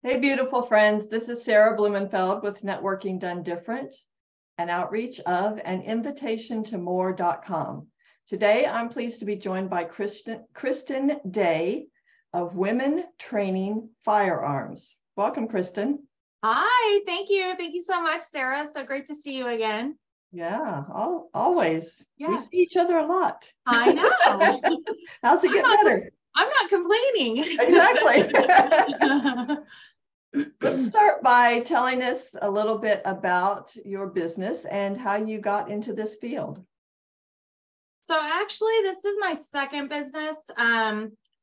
Hey, beautiful friends. This is Sarah Blumenfeld with Networking Done Different, an outreach of and invitation to more.com. Today, I'm pleased to be joined by Kristen Day of Women Training Firearms. Welcome, Kristen. Hi, thank you. Thank you so much, Sarah. So great to see you again. Yeah, always. Yeah. We see each other a lot. I know. How's it get better? I'm not complaining. Exactly. Let's start by telling us a little bit about your business and how you got into this field. So actually, this is my second business.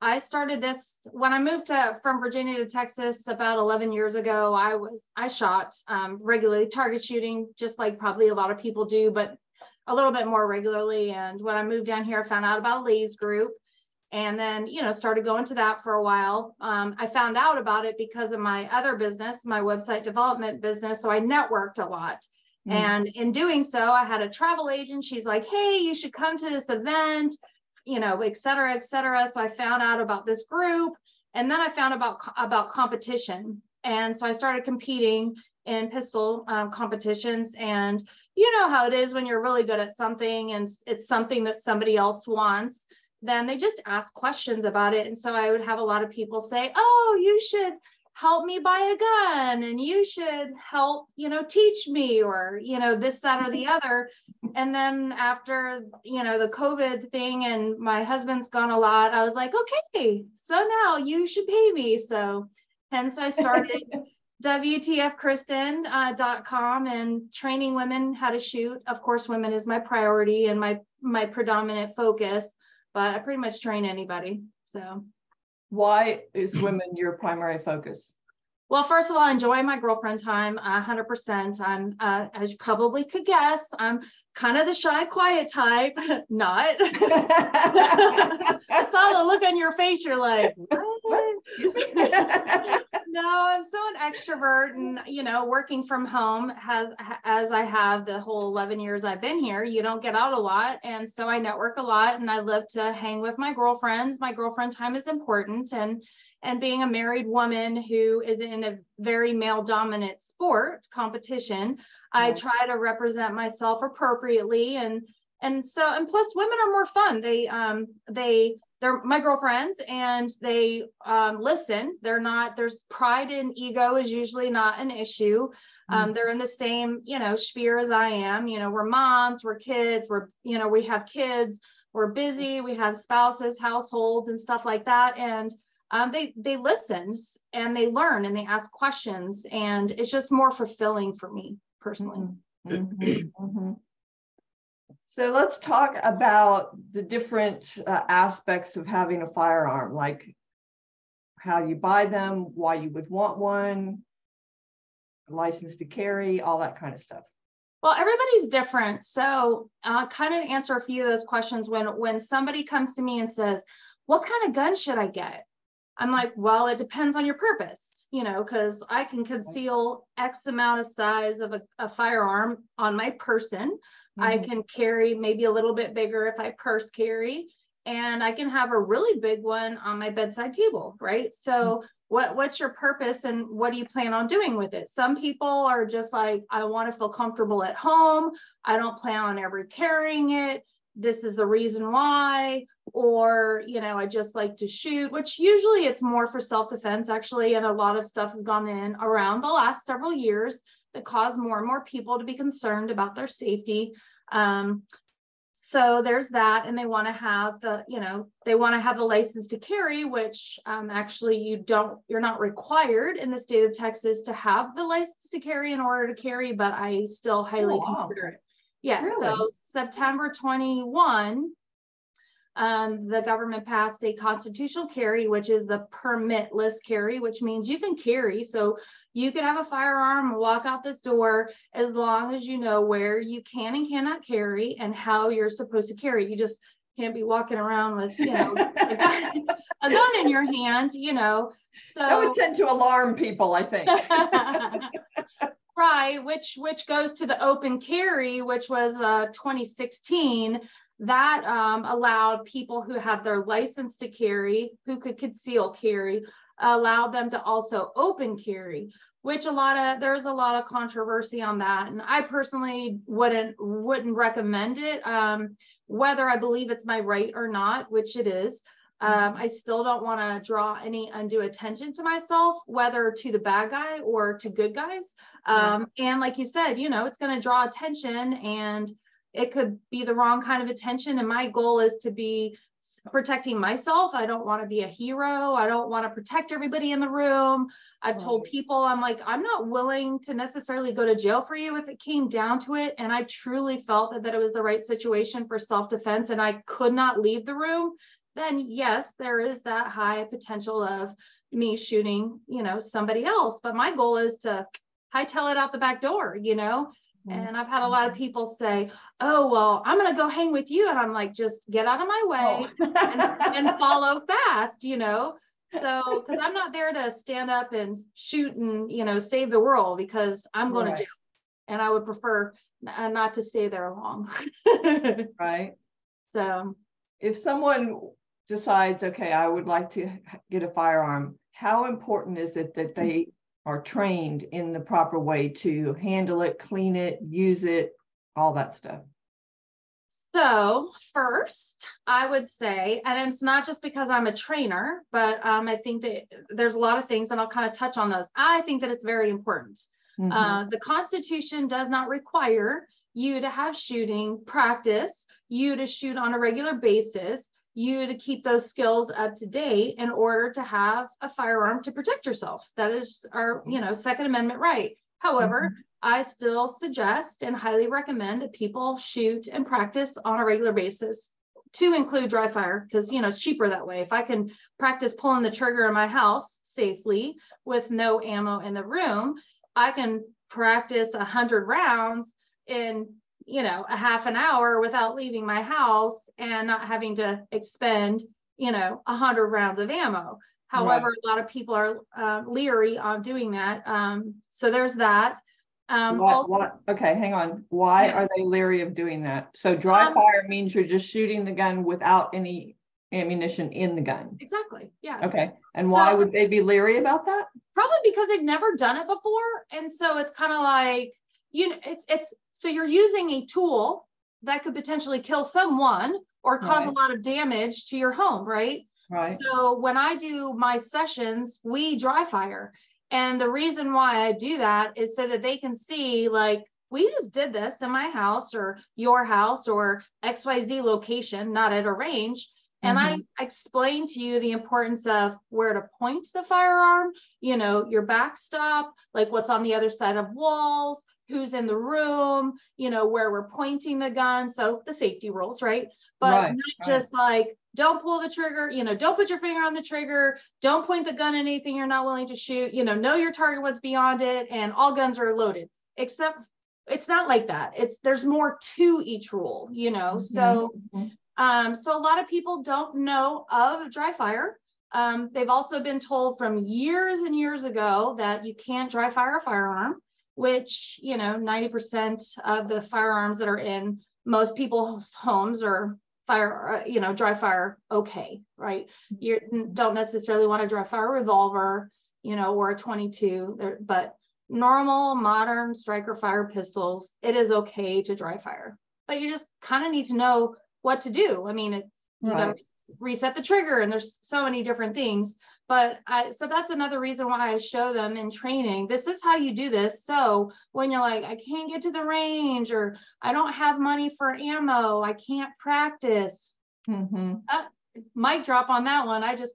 I started this when I moved from Virginia to Texas about 11 years ago. I shot regularly, target shooting, just like probably a lot of people do, but a little bit more regularly. And when I moved down here, I found out about a Lee's group. And then, started going to that for a while. I found out about it because of my other business, my website development business. So I networked a lot. And in doing so, I had a travel agent. She's like, hey, you should come to this event, et cetera, et cetera. So I found out about this group. And then I found about competition. And so I started competing in pistol competitions. And you know how it is when you're really good at something and it's something that somebody else wants, then they just ask questions about it. And so I would have a lot of people say, oh, you should help me buy a gun and you should help, teach me or, this, that, or the other. And then after, the COVID thing and my husband's gone a lot, I was like, okay, so now you should pay me. So hence I started WTFKristen.com and training women how to shoot. Of course, women is my priority and my predominant focus. But I pretty much train anybody. So why is women your primary focus? Well, first of all, I enjoy my girlfriend time 100%. I'm, as you probably could guess, I'm kind of the shy, quiet type. Not. I saw the look on your face. You're like, what? No, I'm still an extrovert, and working from home as I have the whole 11 years I've been here, you don't get out a lot, and so I network a lot, and I love to hang with my girlfriends. My girlfriend time is important, and being a married woman who is in a very male dominant sport competition, I try to represent myself appropriately, and plus women are more fun. They're my girlfriends and they listen. There's pride and ego is usually not an issue. They're in the same, sphere as I am. We're moms, we're kids, we have kids, we're busy, we have spouses, households and stuff like that. And they listen and they learn and they ask questions, and it's just more fulfilling for me personally. So let's talk about the different aspects of having a firearm, like how you buy them, why you would want one, license to carry, all that kind of stuff. Well, everybody's different. So kind of answer a few of those questions. When somebody comes to me and says, what kind of gun should I get? I'm like, well, it depends on your purpose, because I can conceal X amount of size of a firearm on my person. I can carry maybe a little bit bigger if I purse carry, and I can have a really big one on my bedside table, right? So what's your purpose and what do you plan on doing with it? Some people are just like, I want to feel comfortable at home. I don't plan on ever carrying it. This is the reason why. Or, I just like to shoot, which usually it's more for self-defense actually. And a lot of stuff has gone in around the last several years that cause more and more people to be concerned about their safety. So there's that, and they want to have the license to carry, which actually you're not required in the state of Texas to have the license to carry in order to carry, but I still highly consider it. Yes. Really? So September 21, the government passed a constitutional carry, which is the permitless carry, which means you can carry. So you can have a firearm, walk out this door, as long as you know where you can and cannot carry and how you're supposed to carry. You just can't be walking around with, a gun in your hand, So that would tend to alarm people, I think. Right, which goes to the open carry, which was 2016. that allowed people who had their license to carry, who could conceal carry, allowed them to also open carry, which there's a lot of controversy on that. And I personally wouldn't recommend it, whether I believe it's my right or not, which it is. I still don't want to draw any undue attention to myself, whether to the bad guy or to good guys. And like you said, it's going to draw attention, and it could be the wrong kind of attention. And my goal is to be protecting myself. I don't want to be a hero. I don't want to protect everybody in the room. I've told people, I'm like, I'm not willing to necessarily go to jail for you if it came down to it. And I truly felt that it was the right situation for self-defense, and I could not leave the room. Then yes, there is that high potential of me shooting, somebody else. But my goal is to hightail it out the back door, And I've had a lot of people say, oh, well, I'm going to go hang with you. And I'm like, just get out of my way and follow fast, So, because I'm not there to stand up and shoot and, save the world, because I'm going to jail. And I would prefer not to stay there long. Right. So if someone decides, okay, I would like to get a firearm, how important is it that they are trained in the proper way to handle it, clean it, use it, all that stuff? So first, I would say, and it's not just because I'm a trainer, but I think that there's a lot of things, and I'll kind of touch on those. I think that it's very important. The Constitution does not require you to have shooting practice, you to shoot on a regular basis, you to keep those skills up to date in order to have a firearm to protect yourself. That is our, Second Amendment right. However, I still suggest and highly recommend that people shoot and practice on a regular basis, to include dry fire, because, it's cheaper that way. If I can practice pulling the trigger in my house safely with no ammo in the room, I can practice 100 rounds in a half an hour without leaving my house and not having to expend, 100 rounds of ammo. However, a lot of people are leery on doing that. So there's that. Okay, hang on. Why are they leery of doing that? So dry fire means you're just shooting the gun without any ammunition in the gun. Exactly. Yes. Okay. And why would they be leery about that? Probably because they've never done it before. And so it's kind of like, so you're using a tool that could potentially kill someone or cause a lot of damage to your home, right? Right. So when I do my sessions, we dry fire. And the reason why I do that is so that they can see, like, we just did this in my house or your house or XYZ location, not at a range. And I explain to you the importance of where to point the firearm, your backstop, like what's on the other side of walls, who's in the room, where we're pointing the gun. So the safety rules, right? But not just like, don't pull the trigger, don't put your finger on the trigger, don't point the gun at anything you're not willing to shoot, know your target, what's beyond it, and all guns are loaded. Except it's not like that. There's more to each rule, So so a lot of people don't know of dry fire. They've also been told from years and years ago that you can't dry fire a firearm, which, 90% of the firearms that are in most people's homes are dry fire okay, right? You don't necessarily want to dry fire a revolver, or a 22, but normal modern striker fire pistols, it is okay to dry fire, but you just kind of need to know what to do. I mean, you got to reset the trigger, and there's so many different things. But so that's another reason why I show them in training. This is how you do this. So when you're like, I can't get to the range, or I don't have money for ammo, I can't practice. Mic drop on that one. I just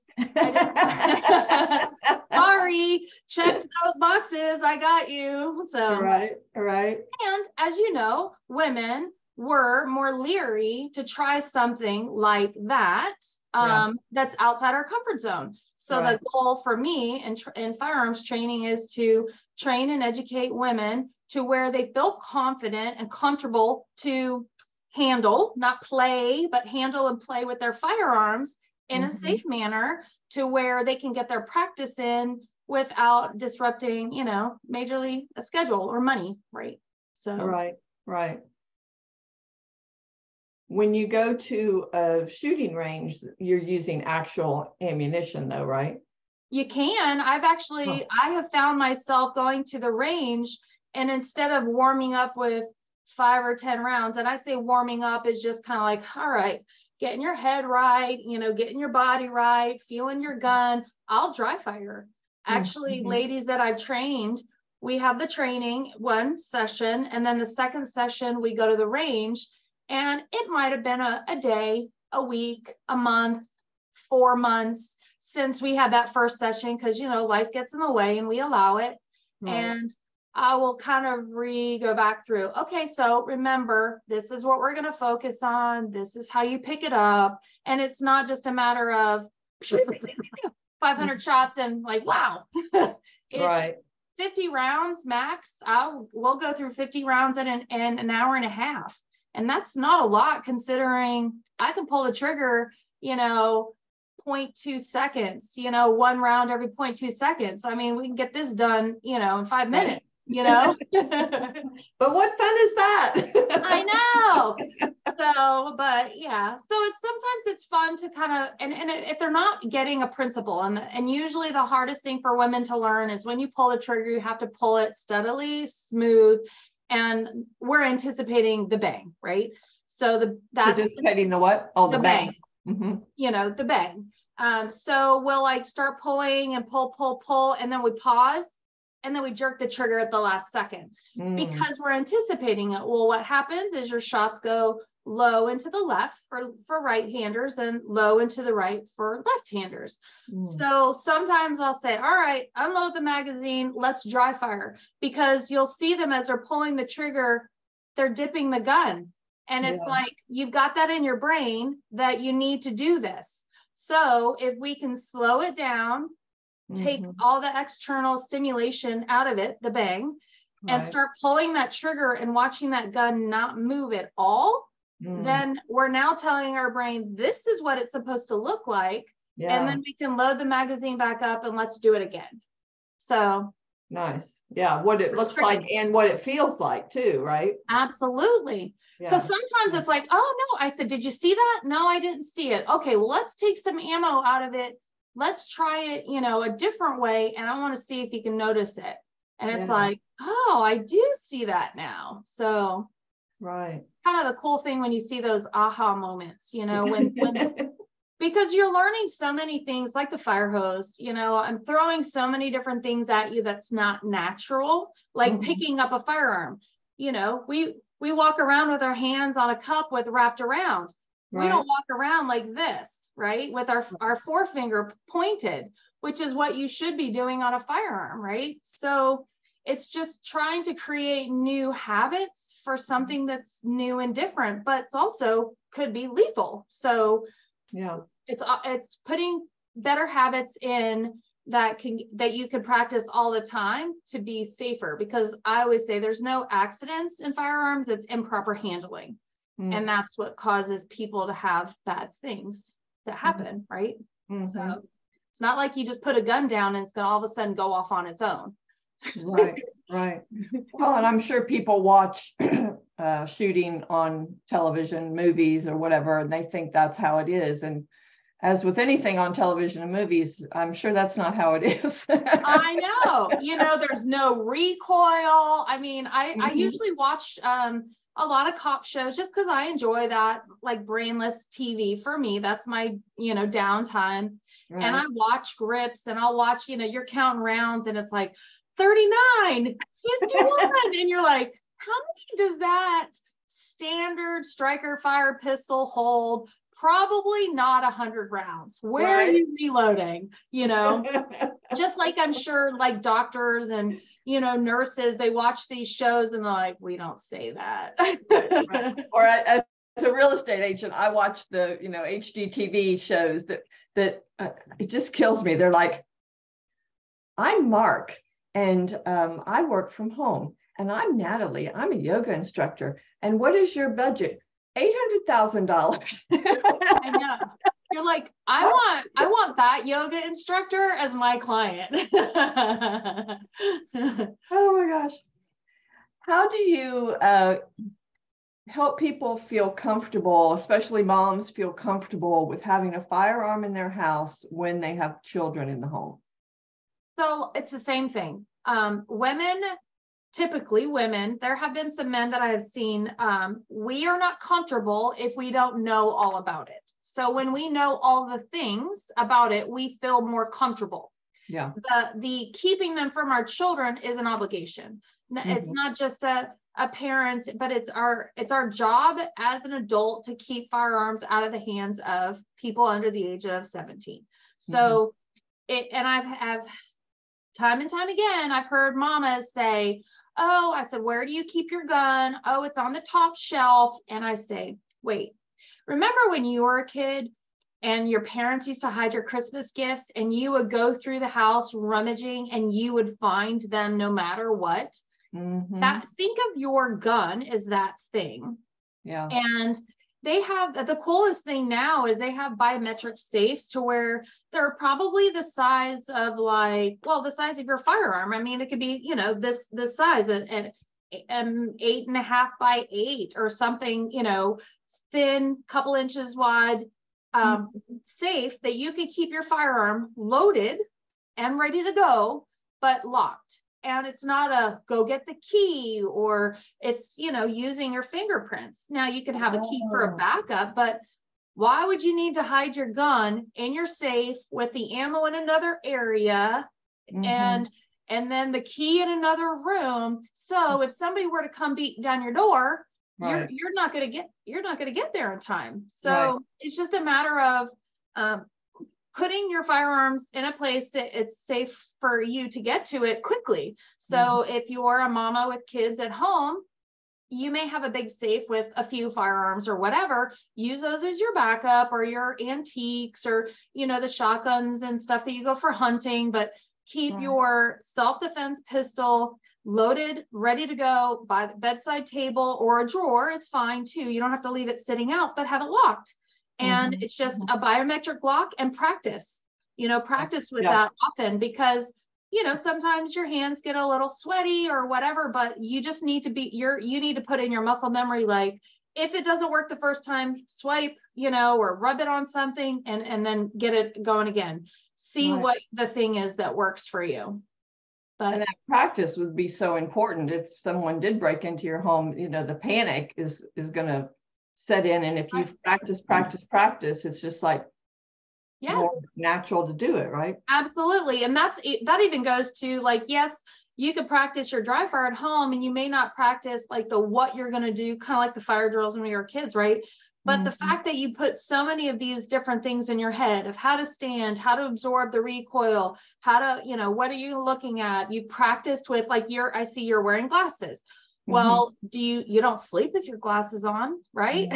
sorry, checked those boxes. I got you. So right. And as you know, women were more leery to try something like that that's outside our comfort zone. So the goal for me in firearms training is to train and educate women to where they feel confident and comfortable to handle, not play, but handle and play with their firearms in a safe manner, to where they can get their practice in without disrupting, majorly a schedule or money, right? So right. When you go to a shooting range, you're using actual ammunition though, right? You can. I have found myself going to the range, and instead of warming up with 5 or 10 rounds, and I say warming up is just kind of like, all right, getting your head right, getting your body right, feeling your gun, I'll dry fire. Actually, ladies that I trained, we have the training one session, and then the second session we go to the range, and it might have been a day, a week, a month, 4 months since we had that first session, because life gets in the way and we allow it. Right. And I will kind of go back through, okay, so remember, this is what we're going to focus on. This is how you pick it up. And it's not just a matter of 500 shots and like, wow. It's right. 50 rounds max. We'll go through 50 rounds in an hour and a half. And that's not a lot, considering I can pull the trigger, 0.2 seconds, one round every 0.2 seconds. I mean, we can get this done, in 5 minutes. But what fun is that? I know. So, but yeah, so sometimes it's fun to kind of, and if they're not getting a principle, and usually the hardest thing for women to learn is when you pull the trigger, you have to pull it steadily, smooth, and we're anticipating the bang, right? So that's anticipating the what? Oh, the bang. The bang. So we'll like start pulling and pull, and then we pause. And then we jerk the trigger at the last second because we're anticipating it. Well, what happens is your shots go low into the left for right-handers and low into the right for left-handers. So sometimes I'll say, all right, unload the magazine, let's dry fire, because you'll see them as they're pulling the trigger, they're dipping the gun. And it's like, you've got that in your brain that you need to do this. So if we can slow it down, take all the external stimulation out of it, the bang, and start pulling that trigger and watching that gun not move at all, then we're now telling our brain, this is what it's supposed to look like. And then we can load the magazine back up and let's do it again. So nice. Yeah. What it looks like and what it feels like too, right? Absolutely. Because sometimes it's like, oh no, I said, did you see that? No, I didn't see it. Okay, well, let's take some ammo out of it. Let's try it, a different way. And I want to see if you can notice it. And it's like, oh, I do see that now. So right. Kind of the cool thing when you see those aha moments, when because you're learning so many things like the fire hose, I'm throwing so many different things at you that's not natural, like picking up a firearm. We walk around with our hands on a cup with wrapped around. Right. We don't walk around like this, right? With our forefinger pointed, which is what you should be doing on a firearm, right? So it's just trying to create new habits for something that's new and different, but it's also could be lethal. So it's putting better habits in that you can practice all the time to be safer, because I always say there's no accidents in firearms, it's improper handling. And that's what causes people to have bad things that happen, right? So it's not like you just put a gun down and it's going to all of a sudden go off on its own. Right. Well, and I'm sure people watch shooting on television, movies or whatever, and they think that's how it is. And as with anything on television and movies, I'm sure that's not how it is. I know, there's no recoil. I mean, I usually watch a lot of cop shows just because I enjoy that, like brainless TV. For me, that's my, downtime. Right. And I watch grips and I'll watch, you're counting rounds and it's like 39, 51. And you're like, how many does that standard striker fire pistol hold? Probably not 100 rounds. Where are you reloading? Just like I'm sure like doctors and, nurses, they watch these shows and they're like, we don't say that. Right. Or as a real estate agent, I watch the, HGTV shows that it just kills me. They're like, I'm Mark and I work from home, and I'm Natalie. I'm a yoga instructor. And what is your budget? $800,000. I know. You're like, I want that yoga instructor as my client. Oh my gosh. How do you help people feel comfortable, especially moms feel comfortable with having a firearm in their house when they have children in the home? So it's the same thing. Women, typically women, there have been some men that I have seen, we are not comfortable if we don't know all about it. So when we know all the things about it, we feel more comfortable. Yeah. The keeping them from our children is an obligation. It's not just a parent, but it's our job as an adult to keep firearms out of the hands of people under the age of 17. So and I've time and time again, I've heard mamas say, oh, I said, where do you keep your gun? Oh, it's on the top shelf. And I say, wait, remember when you were a kid and your parents used to hide your Christmas gifts and you would go through the house rummaging and you would find them no matter what? That, think of your gun as that thing. Yeah. And they have, the coolest thing now is they have biometric safes to where they're probably the size of like, well, the size of your firearm. I mean, it could be, you know, this size, and 8.5 by 8 or something, you know, thin, couple inches wide, safe that you could keep your firearm loaded and ready to go, but locked. And it's not a go get the key, or it's, you know, using your fingerprints. Now you can have a key for a backup, but why would you need to hide your gun in your safe with the ammo in another area and then the key in another room? So if somebody were to come beat down your door, you're not going to get there in time. So it's just a matter of putting your firearms in a place that it's safe for you to get to it quickly. So if you're a mama with kids at home, you may have a big safe with a few firearms or whatever. Use those as your backup or your antiques, or, you know, the shotguns and stuff that you go for hunting, but keep your self-defense pistol loaded, ready to go by the bedside table or a drawer. It's fine too. You don't have to leave it sitting out, but have it locked. And it's just a biometric lock, and practice, you know, practice with that often, because, you know, sometimes your hands get a little sweaty or whatever, but you just need to be you need to put in your muscle memory. Like if it doesn't work the first time, swipe, you know, or rub it on something and then get it going again. See what the thing is that works for you. But, and that practice would be so important. If someone did break into your home, you know, the panic is going to set in. And if you've practice, it's just like more natural to do it, right? Absolutely. And that even goes to like, yes, you could practice your dry fire at home, and you may not practice like what you're going to do, kind of like the fire drills when we were kids, right? But the fact that you put so many of these different things in your head of how to stand, how to absorb the recoil, how to, you know, what are you looking at? You practiced with like I see you're wearing glasses. Well, you don't sleep with your glasses on, right?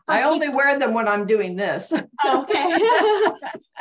I only wear them when I'm doing this. Okay.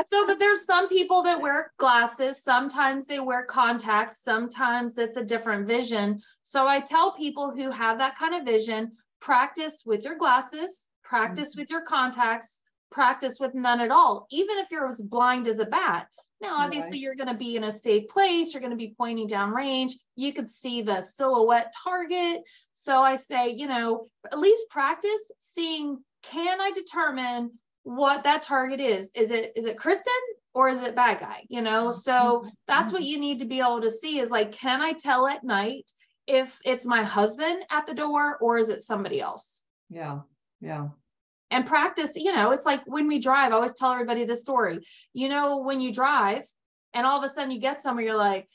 So, but there's some people that wear glasses. Sometimes they wear contacts. Sometimes it's a different vision. So I tell people who have that kind of vision, practice with your glasses, practice with your contacts, practice with none at all, even if you're as blind as a bat. Now, obviously, you're going to be in a safe place. You're going to be pointing down range. You could see the silhouette target. So I say, you know, at least practice seeing, can I determine what that target is? Is it Kristen or is it bad guy? You know, so that's what you need to be able to see is like, can I tell at night if it's my husband at the door or is it somebody else? Yeah. Yeah. And practice, you know, it's like when we drive, I always tell everybody this story. You know, when you drive and all of a sudden you get somewhere, you're like,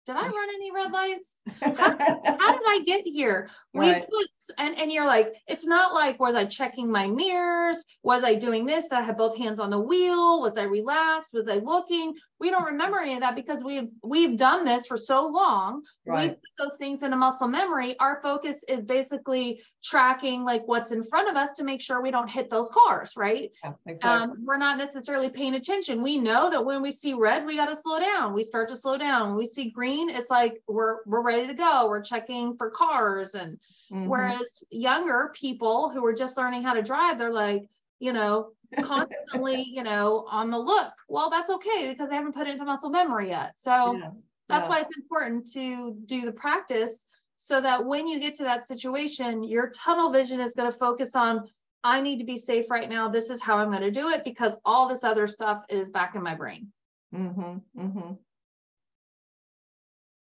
did I run any red lights? How did I get here? And you're like, it's not like, was I checking my mirrors? Was I doing this? Did I have both hands on the wheel? Was I relaxed? Was I looking? We don't remember any of that because we've done this for so long. We put those things into muscle memory. Our focus is basically tracking like what's in front of us to make sure we don't hit those cars, right? Yeah, exactly. We're not necessarily paying attention. We know that when we see red, we got to slow down. We start to slow down. When we see green, it's like we're ready to go. We're checking for cars. And whereas younger people who are just learning how to drive, they're like, you know, constantly, you know, on the look. Well, that's okay because they haven't put it into muscle memory yet. So that's why it's important to do the practice so that when you get to that situation, your tunnel vision is going to focus on, I need to be safe right now. This is how I'm going to do it, because all this other stuff is back in my brain.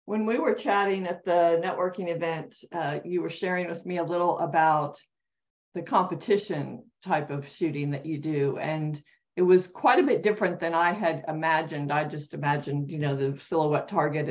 When we were chatting at the networking event, you were sharing with me a little about the competition type of shooting that you do. And it was quite a bit different than I had imagined. I just imagined, you know, the silhouette target,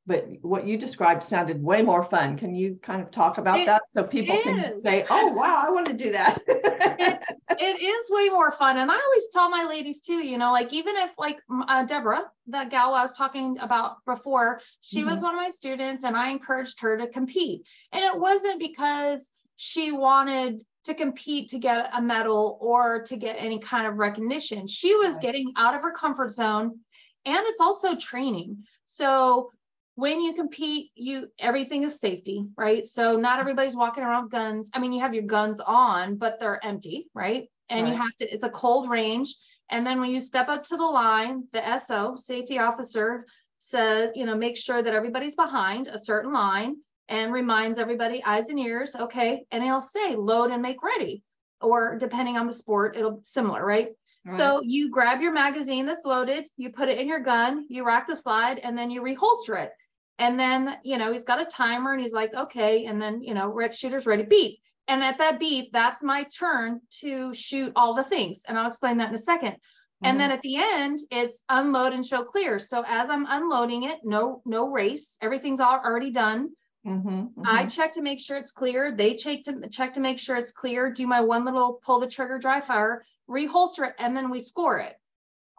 but what you described sounded way more fun. Can you kind of talk about that so people can say, oh, wow, I want to do that? It is way more fun. And I always tell my ladies too, you know, like, even if like Deborah, that gal I was talking about before, she was one of my students, and I encouraged her to compete. And it wasn't because she wanted to compete to get a medal or to get any kind of recognition. She was getting out of her comfort zone, and it's also training. So when you compete, everything is safety, right? So not everybody's walking around with guns. I mean, you have your guns on, but they're empty, right? And you have to, it's a cold range. And then when you step up to the line, the SO, safety officer, says, you know, make sure that everybody's behind a certain line, and reminds everybody, eyes and ears, okay. And he'll say, load and make ready. Or depending on the sport, it'll similar, right? So you grab your magazine that's loaded, you put it in your gun, you rack the slide, and then you reholster it. And then, you know, he's got a timer, and he's like, okay. And then, you know, shooter's ready, beep. And at that beep, that's my turn to shoot all the things. And I'll explain that in a second. And then at the end, it's unload and show clear. So as I'm unloading it, no race, everything's already done. I check to make sure it's clear. They check to make sure it's clear. Do my one little pull the trigger, dry fire, reholster it, and then we score it.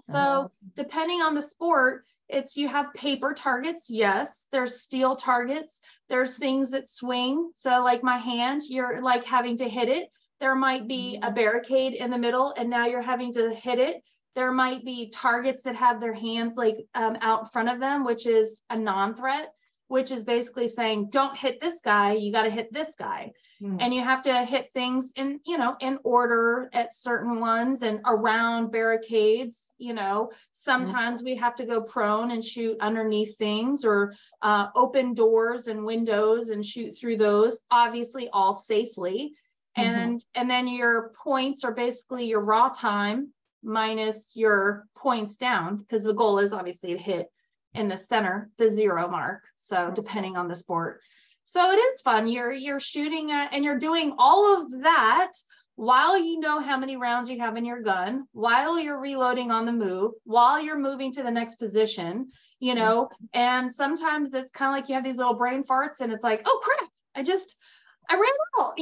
So depending on the sport, you have paper targets. Yes, there's steel targets. There's things that swing. So like my hand, you're like having to hit it. There might be a barricade in the middle, and now you're having to hit it. There might be targets that have their hands like out in front of them, which is a non-threat, which is basically saying, don't hit this guy, you got to hit this guy. And you have to hit things in, you know, in order at certain ones and around barricades. You know, sometimes we have to go prone and shoot underneath things, or open doors and windows and shoot through those, obviously all safely. And then your points are basically your raw time minus your points down, because the goal is obviously to hit in the center, the 0 mark. So depending on the sport. So it is fun. You're shooting at, and you're doing all of that while you know how many rounds you have in your gun, while you're reloading on the move, while you're moving to the next position, you know. And sometimes it's kind of like you have these little brain farts, and it's like, oh crap, I ran out.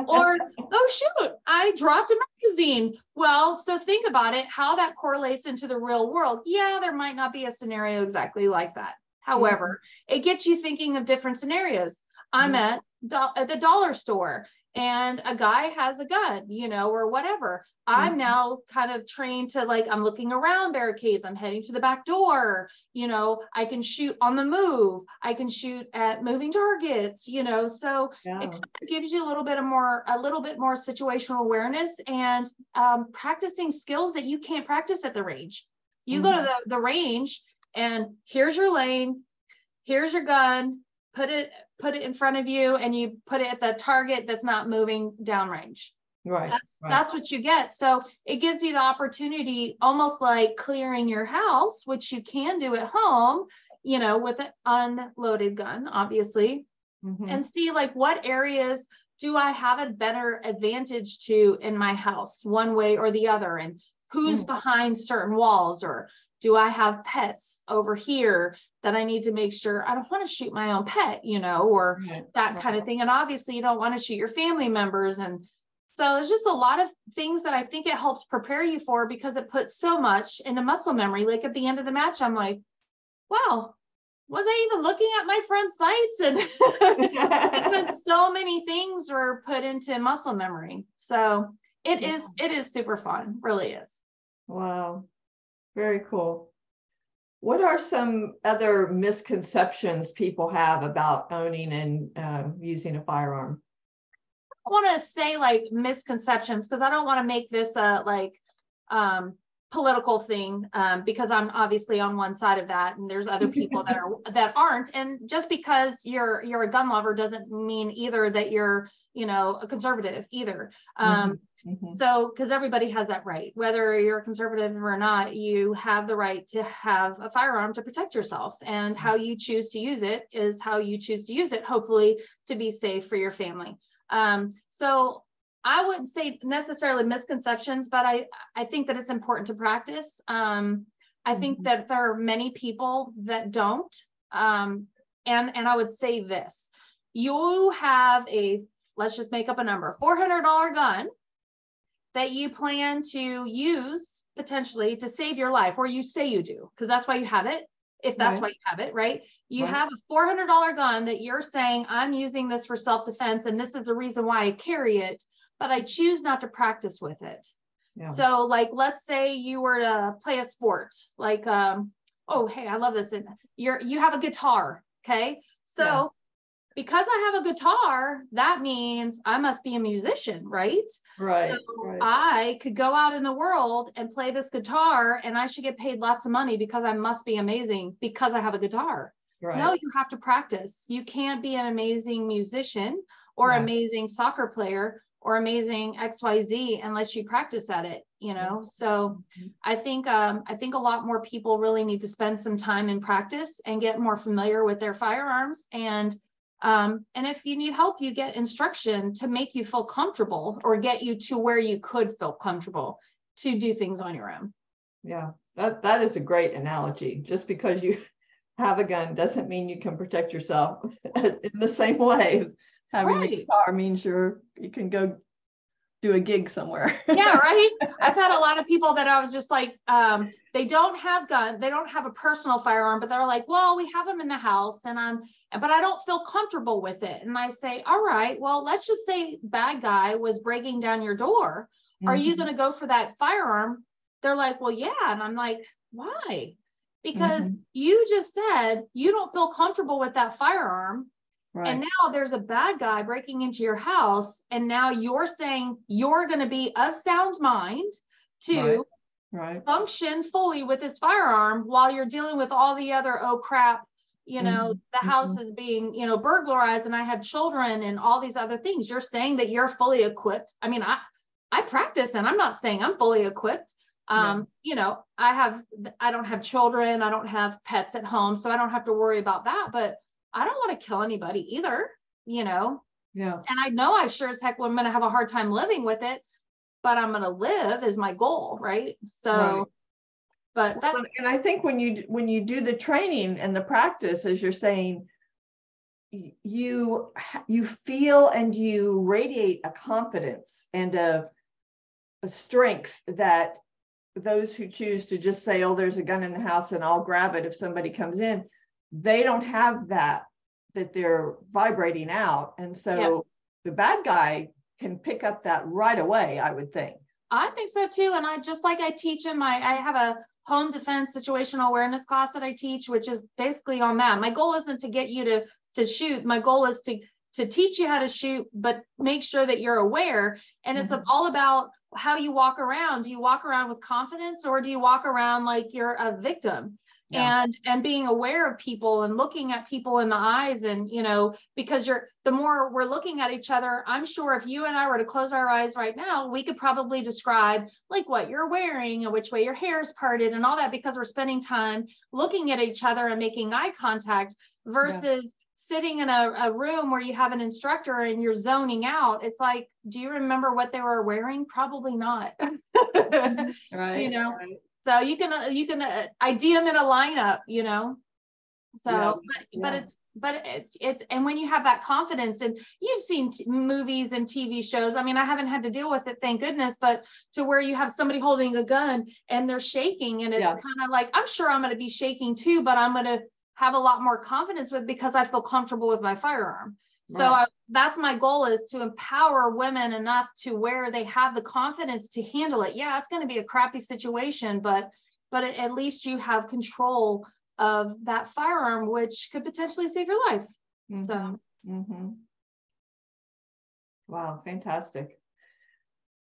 Or, oh shoot, I dropped a magazine. Well, so think about it, how that correlates into the real world. Yeah, there might not be a scenario exactly like that. However, it gets you thinking of different scenarios. I'm at the dollar store, and a guy has a gun, you know, or whatever. I'm now kind of trained to, like, I'm looking around barricades, I'm heading to the back door, you know, I can shoot on the move, I can shoot at moving targets, you know. So it kind of gives you a little bit more situational awareness, and practicing skills that you can't practice at the range. You go to the range, and here's your lane, here's your gun, put it in front of you, and you put it at the target that's not moving downrange. That's what you get. So it gives you the opportunity, almost like clearing your house, which you can do at home, you know, with an unloaded gun, obviously, and see, like, what areas do I have a better advantage to in my house, one way or the other, and who's behind certain walls, or do I have pets over here that I need to make sure I don't want to shoot my own pet, you know, or that kind of thing. And obviously you don't want to shoot your family members. And so it's just a lot of things that I think it helps prepare you for, because it puts so much into muscle memory. Like at the end of the match, I'm like, wow, was I even looking at my front sights? And because so many things were put into muscle memory. So it is super fun, really is. Wow. Very cool. What are some other misconceptions people have about owning and using a firearm? I want to say like misconceptions, because I don't want to make this a political thing, because I'm obviously on one side of that, and there's other people that aren't. And just because you're a gun lover doesn't mean either that you're, you know, a conservative either. So, because everybody has that right, whether you're a conservative or not, you have the right to have a firearm to protect yourself, and how you choose to use it is how you choose to use it, hopefully to be safe for your family. So I wouldn't say necessarily misconceptions, but I think that it's important to practice. I think that there are many people that don't. And I would say this: you have let's just make up a number, $400 gun that you plan to use potentially to save your life, or you say you do, because that's why you have it. If that's why you have it, right? You have a $400 gun that you're saying, I'm using this for self-defense, and this is the reason why I carry it, but I choose not to practice with it. So like, let's say you were to play a sport, like, oh, hey, I love this. You have a guitar. Okay. So because I have a guitar, that means I must be a musician, right? So I could go out in the world and play this guitar, and I should get paid lots of money because I must be amazing because I have a guitar. No, you have to practice. You can't be an amazing musician or amazing soccer player or amazing XYZ unless you practice at it, you know? So I think a lot more people really need to spend some time in practice and get more familiar with their firearms. And if you need help, you get instruction to make you feel comfortable, or get you to where you could feel comfortable to do things on your own. Yeah, that is a great analogy. Just because you have a gun doesn't mean you can protect yourself in the same way. Having a guitar means you can go do a gig somewhere. Yeah, right. I've had a lot of people that I was just like, they don't have guns, they don't have a personal firearm, but they're like, well, we have them in the house, but I don't feel comfortable with it. And I say, all right, well, let's just say bad guy was breaking down your door. Are you going to go for that firearm? They're like, well, yeah. And I'm like, why? Because you just said you don't feel comfortable with that firearm. And now there's a bad guy breaking into your house. And now you're saying you're going to be of sound mind to function fully with this firearm, while you're dealing with all the other, oh crap, you know, the house is being, you know, burglarized, and I have children and all these other things. You're saying that you're fully equipped. I mean, I practice, and I'm not saying I'm fully equipped. You know, I don't have children. I don't have pets at home, so I don't have to worry about that. But I don't want to kill anybody either, you know? And I know I sure as heck am going to have a hard time living with it, but I'm going to live is my goal. Right. So, but that's, and I think when you do the training and the practice, as you're saying, you feel and you radiate a confidence and a strength that those who choose to just say, oh, there's a gun in the house and I'll grab it if somebody comes in, they don't have that they're vibrating out. And so the bad guy can pick up that right away, I would think. I think so too. And I teach him, I have a home defense situational awareness class that I teach, which is basically on that. My goal isn't to get you to shoot. My goal is to teach you how to shoot, but make sure that you're aware. And it's all about how you walk around. Do you walk around with confidence, or do you walk around like you're a victim? And being aware of people and looking at people in the eyes, and, you know, because the more we're looking at each other, I'm sure if you and I were to close our eyes right now, we could probably describe like what you're wearing and which way your hair is parted and all that, because we're spending time looking at each other and making eye contact versus sitting in a room where you have an instructor and you're zoning out. It's like, do you remember what they were wearing? Probably not. You know? So you can ID them in a lineup, you know. So, but it's and when you have that confidence, and you've seen movies and TV shows. I mean, I haven't had to deal with it, thank goodness, but to where you have somebody holding a gun and they're shaking, and it's kind of like, I'm sure I'm going to be shaking too, but I'm going to have a lot more confidence because I feel comfortable with my firearm. So that's my goal, is to empower women enough to where they have the confidence to handle it. Yeah, it's going to be a crappy situation, but at least you have control of that firearm, which could potentially save your life. So. Wow, fantastic.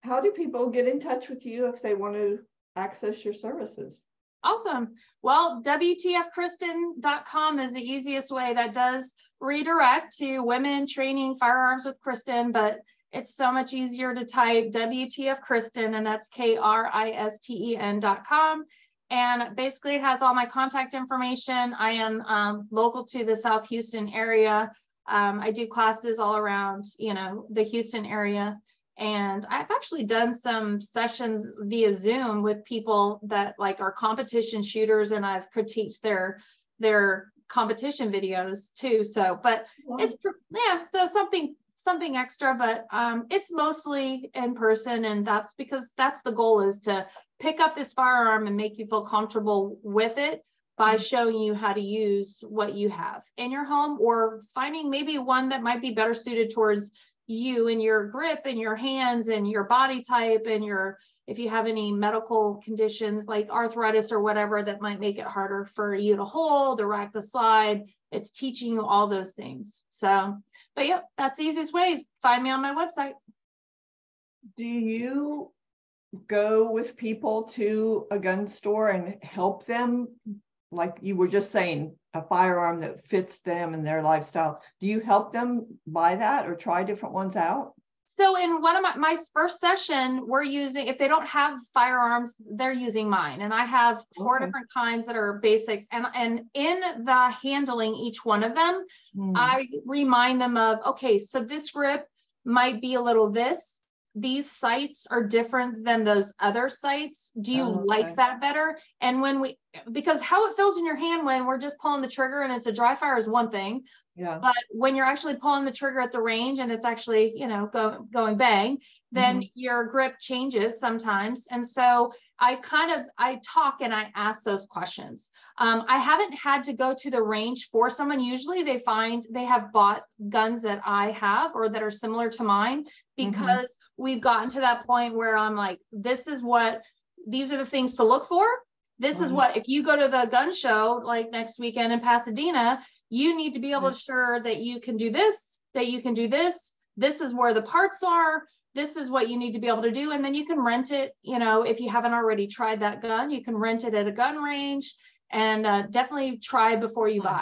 How do people get in touch with you if they want to access your services? Awesome. Well, WTFKristen.com is the easiest way. That does redirect to women training firearms with Kristen, but it's so much easier to type WTF Kristen, and that's KRISTEN.com. And basically it has all my contact information. I am local to the South Houston area. I do classes all around, the Houston area. And I've actually done some sessions via Zoom with people that like are competition shooters, and I've critiqued their competition videos too. So, but it's, so something extra, but it's mostly in person. And that's because that's the goal, is to pick up this firearm and make you feel comfortable with it by showing you how to use what you have in your home, or finding maybe one that might be better suited towards you and your grip and your hands and your body type and if you have any medical conditions like arthritis or whatever that might make it harder for you to hold or rack the slide. It's teaching you all those things. So, but yeah, that's the easiest way. Find me on my website. Do you go with people to a gun store and help them? Like you were just saying, a firearm that fits them and their lifestyle. Do you help them buy that or try different ones out? So in one of my first session, we're using, if they don't have firearms, they're using mine. And I have 4 different kinds that are basics. And in the handling each one of them, I remind them of, okay, so this grip might be a little this. These sights are different than those other sights. Do you like that better? And because how it feels in your hand when we're just pulling the trigger and it's a dry fire is one thing. Yeah. But when you're actually pulling the trigger at the range and it's actually, going bang, then your grip changes sometimes. And so I talk and I ask those questions. I haven't had to go to the range for someone. Usually they have bought guns that I have or that are similar to mine, because we've gotten to that point where I'm like, these are the things to look for. This is what, if you go to the gun show, like next weekend in Pasadena, you need to be able to ensure that you can do this, that you can do this. This is where the parts are. This is what you need to be able to do. And then you can rent it. If you haven't already tried that gun, you can rent it at a gun range, and definitely try before you buy.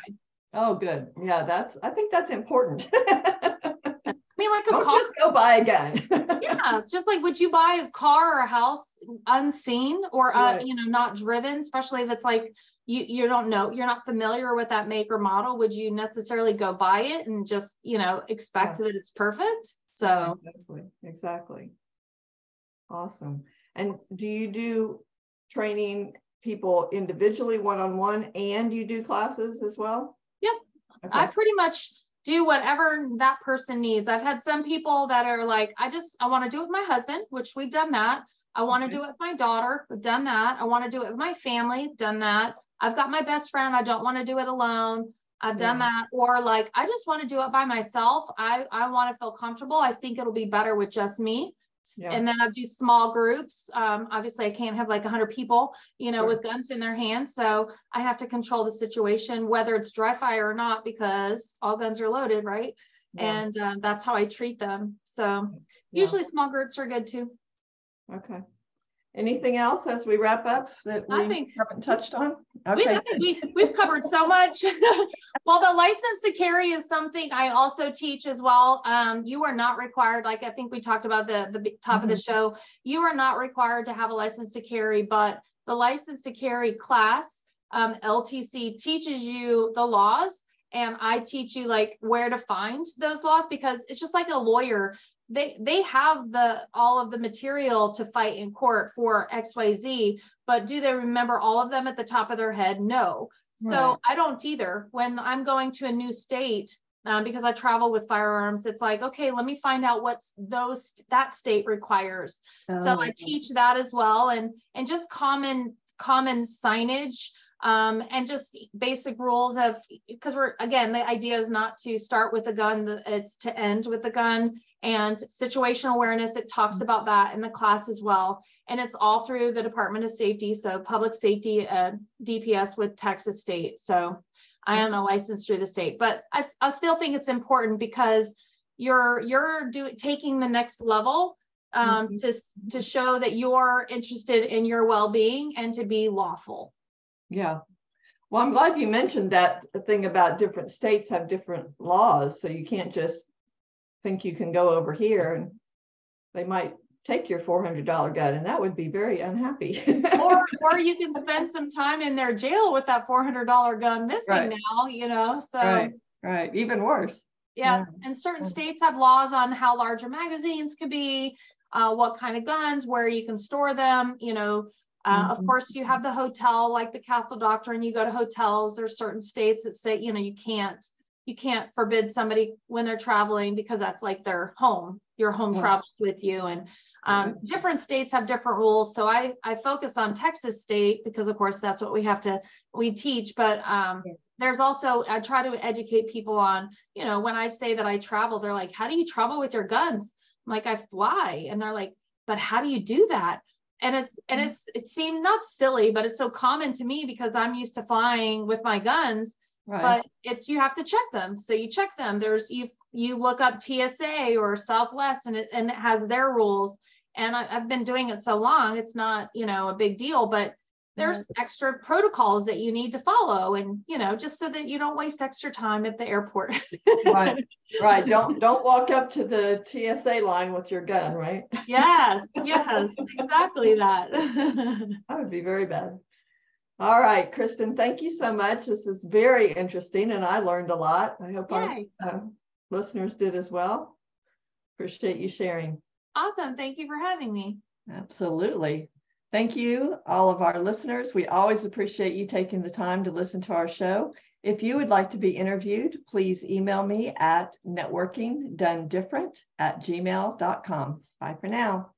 Oh, good. Yeah, I think that's important. Like don't just go buy a gun. Yeah, just like, would you buy a car or a house unseen or not driven, especially if it's like you don't know, you're not familiar with that make or model? Would you necessarily go buy it and just expect that it's perfect? So exactly. Awesome. And do you do training people individually, one-on-one, and you do classes as well? Yep. Okay. I pretty much do whatever that person needs. I've had some people that are like, I want to do it with my husband, which we've done that. I want to do it with my daughter. We've done that. I want to do it with my family. Done that. I've got my best friend. I don't want to do it alone. I've done that. Or like, I just want to do it by myself. I want to feel comfortable. I think it'll be better with just me. Yeah. And then I do small groups. Obviously I can't have like 100 people, with guns in their hands. So I have to control the situation, whether it's dry fire or not, because all guns are loaded. Right. Yeah. And that's how I treat them. So usually small groups are good too. Okay. Anything else as we wrap up that we haven't touched on? Okay. We've covered so much. Well, the license to carry is something I also teach as well. You are not required, like I think we talked about the top of the show, you are not required to have a license to carry, but the license to carry class, LTC, teaches you the laws. And I teach you like where to find those laws, because it's just like a lawyer. They have all of the material to fight in court for XYZ, but do they remember all of them at the top of their head? No. Right. So I don't either. When I'm going to a new state, because I travel with firearms, it's like, okay, let me find out what that state requires. So I teach that as well, and just common signage. And just basic rules of, because the idea is not to start with a gun, it's to end with the gun. And situational awareness, it talks about that in the class as well. And it's all through the Department of Safety. So public safety, DPS with Texas State. So I am a licensed through the state, but I still think it's important, because you're taking the next level to show that you're interested in your well-being and to be lawful. Yeah. Well, I'm glad you mentioned that thing about different states have different laws. So you can't just think you can go over here and they might take your $400 gun, and that would be very unhappy. or you can spend some time in their jail with that $400 gun missing now, so. Right. Even worse. Yeah. And certain states have laws on how large your magazines could be, what kind of guns, where you can store them, of course you have the hotel, like the Castle Doctrine, you go to hotels. There's certain states that say, you can't forbid somebody when they're traveling because that's like their home, your home travels with you. And different states have different rules. So I focus on Texas state because of course that's what we teach, but there's also, I try to educate people on, when I say that I travel, they're like, how do you travel with your guns? I'm like, I fly. And they're like, but how do you do that? And it seemed not silly, but it's so common to me because I'm used to flying with my guns, but you have to check them. So you check them. You look up TSA or Southwest and it has their rules. And I've been doing it so long, it's not, a big deal, but there's extra protocols that you need to follow, and just so that you don't waste extra time at the airport. Right. Don't walk up to the TSA line with your gun, right? Yes, exactly that. That would be very bad. All right, Kristen, thank you so much. This is very interesting, and I learned a lot. I hope our listeners did as well. Appreciate you sharing. Awesome. Thank you for having me. Absolutely. Thank you, all of our listeners. We always appreciate you taking the time to listen to our show. If you would like to be interviewed, please email me at networkingdonedifferent@gmail.com. Bye for now.